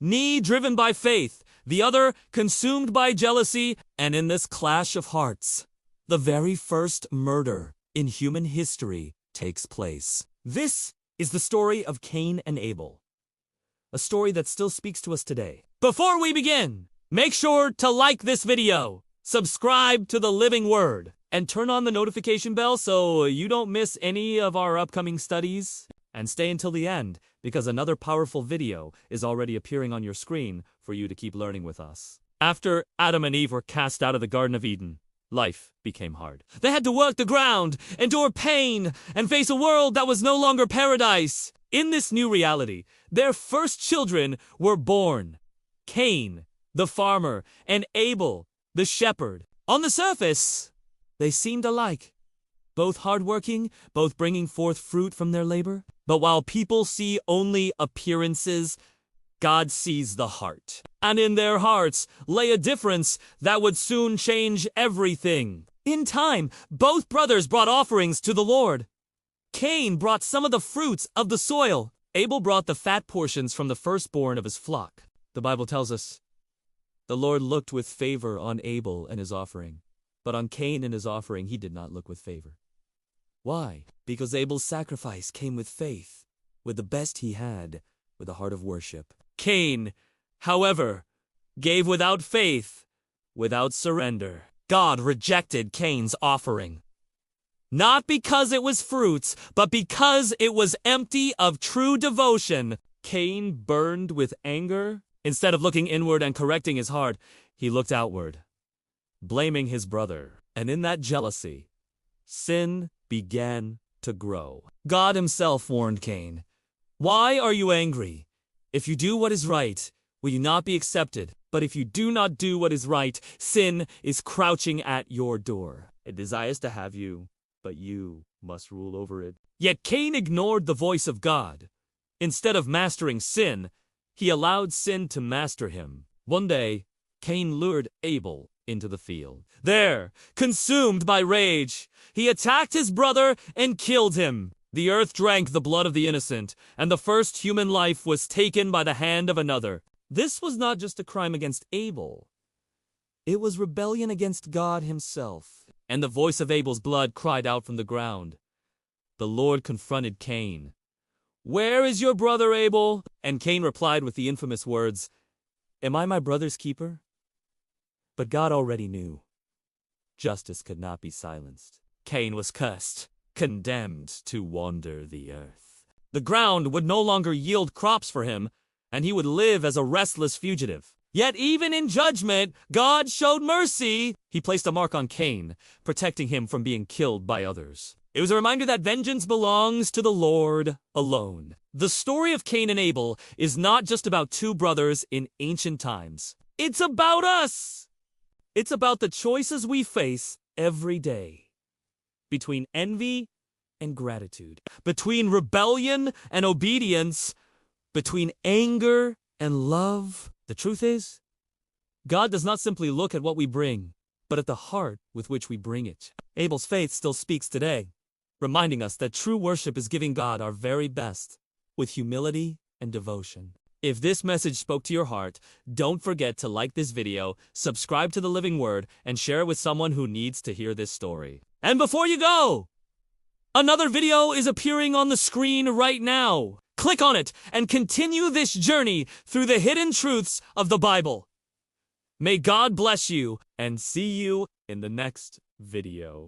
knee driven by faith, the other consumed by jealousy, and in this clash of hearts, the very first murder in human history takes place. This is the story of Cain and Abel, a story that still speaks to us today. Before we begin, make sure to like this video, subscribe to the Living Word, and turn on the notification bell so you don't miss any of our upcoming studies. And stay until the end, because another powerful video is already appearing on your screen for you to keep learning with us. After Adam and Eve were cast out of the Garden of Eden, life became hard. They had to work the ground, endure pain, and face a world that was no longer paradise. In this new reality, their first children were born: Cain, the farmer, and Abel, the shepherd. On the surface, they seemed alike, both hardworking, both bringing forth fruit from their labor. But while people see only appearances, God sees the heart. And in their hearts lay a difference that would soon change everything. In time, both brothers brought offerings to the Lord. Cain brought some of the fruits of the soil. Abel brought the fat portions from the firstborn of his flock. The Bible tells us, the Lord looked with favor on Abel and his offering, but on Cain and his offering he did not look with favor. Why? Because Abel's sacrifice came with faith, with the best he had, with a heart of worship. Cain, however, gave without faith, without surrender. God rejected Cain's offering, not because it was fruits, but because it was empty of true devotion. Cain burned with anger. Instead of looking inward and correcting his heart, he looked outward, blaming his brother. And in that jealousy, sin began to grow. God himself warned Cain, "Why are you angry? If you do what is right, will you not be accepted? But if you do not do what is right, sin is crouching at your door. It desires to have you, but you must rule over it." Yet Cain ignored the voice of God. Instead of mastering sin, he allowed sin to master him. One day, Cain lured Abel into the field. There, consumed by rage, he attacked his brother and killed him. The earth drank the blood of the innocent, and the first human life was taken by the hand of another. This was not just a crime against Abel. It was rebellion against God himself. And the voice of Abel's blood cried out from the ground. The Lord confronted Cain. "Where is your brother Abel?" And Cain replied with the infamous words, "Am I my brother's keeper?" But God already knew. Justice could not be silenced. Cain was cursed, condemned to wander the earth. The ground would no longer yield crops for him, and he would live as a restless fugitive. Yet even in judgment, God showed mercy. He placed a mark on Cain, protecting him from being killed by others. It was a reminder that vengeance belongs to the Lord alone. The story of Cain and Abel is not just about two brothers in ancient times. It's about us. It's about the choices we face every day. Between envy and gratitude. Between rebellion and obedience. Between anger and love. The truth is, God does not simply look at what we bring, but at the heart with which we bring it. Abel's faith still speaks today, reminding us that true worship is giving God our very best, with humility and devotion. If this message spoke to your heart, don't forget to like this video, subscribe to the Living Word, and share it with someone who needs to hear this story. And before you go, another video is appearing on the screen right now. Click on it and continue this journey through the hidden truths of the Bible. May God bless you, and see you in the next video.